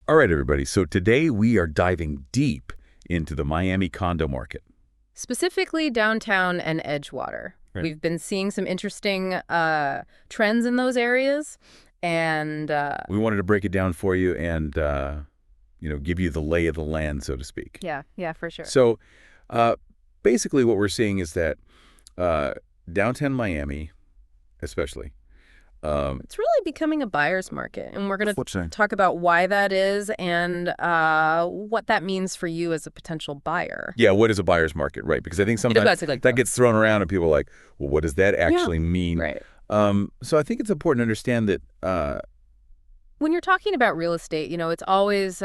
All right, everybody. So today we are diving deep into the Miami condo market. Specifically Downtown and Edgewater. Right. We've been seeing some interesting trends in those areas, and We wanted to break it down for you and, give you the lay of the land, so to speak. yeah, for sure. So basically what we're seeing is that downtown Miami, especially, It's really becoming a buyer's market, and we're going What's to that? talk about why that is and what that means for you as a potential buyer. yeah, what is a buyer's market, right? Because I think sometimes Like that gets thrown around and people are like, well, what does that actually mean? Right. So I think it's important to understand that When you're talking about real estate, it's always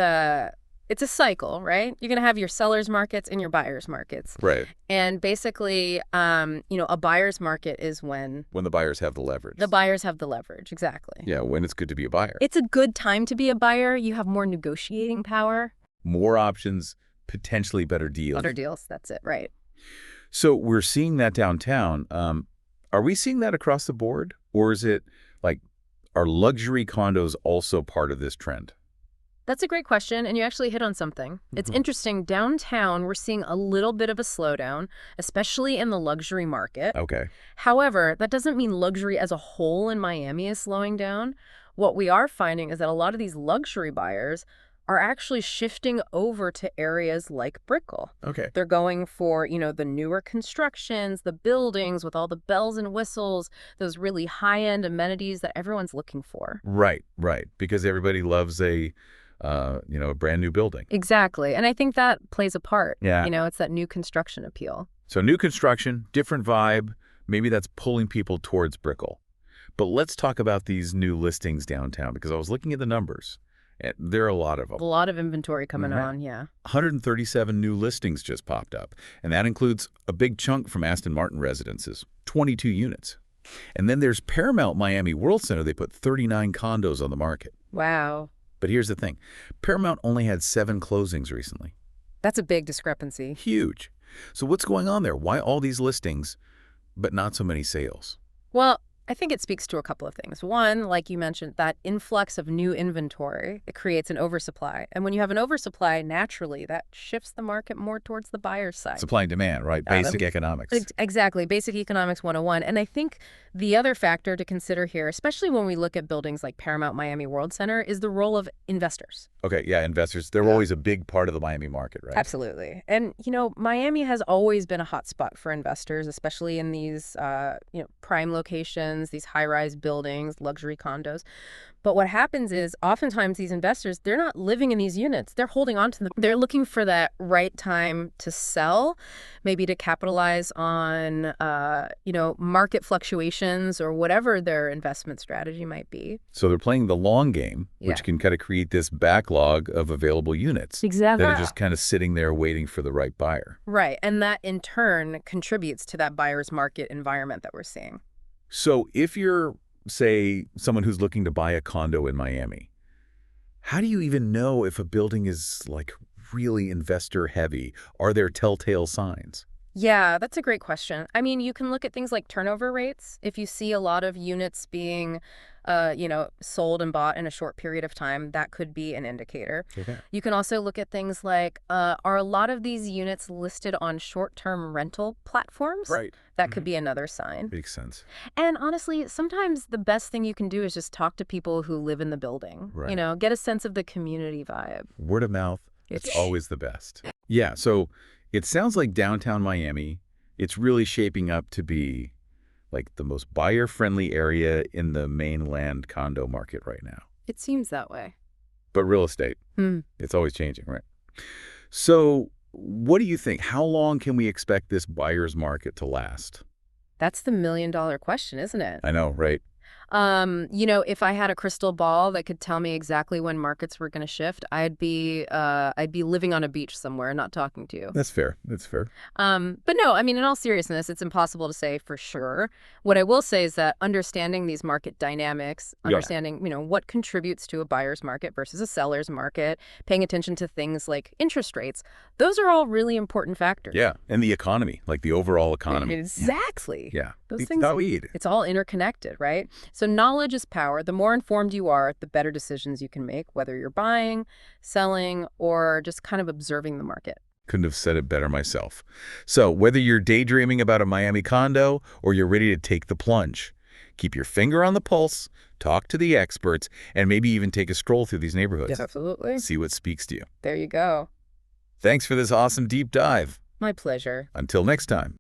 it's a cycle, right? You're going to have your seller's markets and your buyer's markets. right, And basically, a buyer's market is when when the buyers have the leverage. the buyers have the leverage. Exactly. Yeah, when it's good to be a buyer. It's a good time to be a buyer. You have more negotiating power. More options, potentially better deals. Better deals. That's it. Right. So we're seeing that downtown. Are we seeing that across the board? Or is it like, are luxury condos also part of this trend? That's a great question, and you actually hit on something. It's interesting. Downtown, we're seeing a little bit of a slowdown, especially in the luxury market. Okay. However, that doesn't mean luxury as a whole in Miami is slowing down. What we are finding is that a lot of these luxury buyers are actually shifting over to areas like Brickell. Okay. They're going for, the newer constructions, the buildings with all the bells and whistles, those really high-end amenities that everyone's looking for. Right. Because everybody loves a brand new building. Exactly. And I think that plays a part. Yeah. It's that new construction appeal. So new construction, different vibe. Maybe that's pulling people towards Brickell. But let's talk about these new listings downtown, because I was looking at the numbers. And there are a lot of them. A lot of inventory coming on, yeah. 137 new listings just popped up, and that includes a big chunk from Aston Martin residences, 22 units. And then there's Paramount Miami Worldcenter. They put 39 condos on the market. Wow. But here's the thing. Paramount only had 7 closings recently. That's a big discrepancy. Huge. So what's going on there? Why all these listings, but not so many sales? Well, I think it speaks to a couple of things. One, like you mentioned, that influx of new inventory, it creates an oversupply. And when you have an oversupply, naturally, that shifts the market more towards the buyer's side. Supply and demand, right? Basic economics. Exactly. Basic Economics 101. And I think the other factor to consider here, especially when we look at buildings like Paramount Miami Worldcenter, is the role of investors. Okay, yeah, investors. They're always a big part of the Miami market, right? Absolutely. And, Miami has always been a hot spot for investors, especially in these, prime locations, these high-rise buildings, luxury condos. But what happens is oftentimes these investors, they're not living in these units. They're holding on to them. They're looking for that right time to sell, maybe to capitalize on, market fluctuations or whatever their investment strategy might be. So they're playing the long game, which Yeah. can kind of create this backlog of available units. Exactly. That are just kind of sitting there waiting for the right buyer. Right. And that, in turn, contributes to that buyer's market environment that we're seeing. So if you're, say, someone who's looking to buy a condo in Miami, how do you even know if a building is like really investor heavy? Are there telltale signs? Yeah, that's a great question. I mean, you can look at things like turnover rates. If you see a lot of units being, sold and bought in a short period of time, that could be an indicator. Okay. You can also look at things like, are a lot of these units listed on short-term rental platforms? Right. That could be another sign. Makes sense. And honestly, sometimes the best thing you can do is just talk to people who live in the building. Right. Get a sense of the community vibe. Word of mouth, it's It's- always the best. Yeah, so it sounds like downtown Miami, it's really shaping up to be like the most buyer-friendly area in the mainland condo market right now. It seems that way. But real estate, it's always changing, right? So what do you think? How long can we expect this buyer's market to last? That's the million-dollar question, isn't it? I know, right? If I had a crystal ball that could tell me exactly when markets were going to shift, I'd be living on a beach somewhere, not talking to you. That's fair. That's fair. But no, I mean, in all seriousness, it's impossible to say for sure. What I will say is that understanding these market dynamics, understanding, what contributes to a buyer's market versus a seller's market, paying attention to things like interest rates, those are all really important factors. Yeah, and the economy, like the overall economy. Exactly. Yeah. Those It's things, not weed. it's all interconnected, right? So knowledge is power. The more informed you are, the better decisions you can make, whether you're buying, selling, or just kind of observing the market. Couldn't have said it better myself. So whether you're daydreaming about a Miami condo or you're ready to take the plunge, keep your finger on the pulse, talk to the experts, and maybe even take a stroll through these neighborhoods. Yes, absolutely. See what speaks to you. There you go. Thanks for this awesome deep dive. My pleasure. Until next time.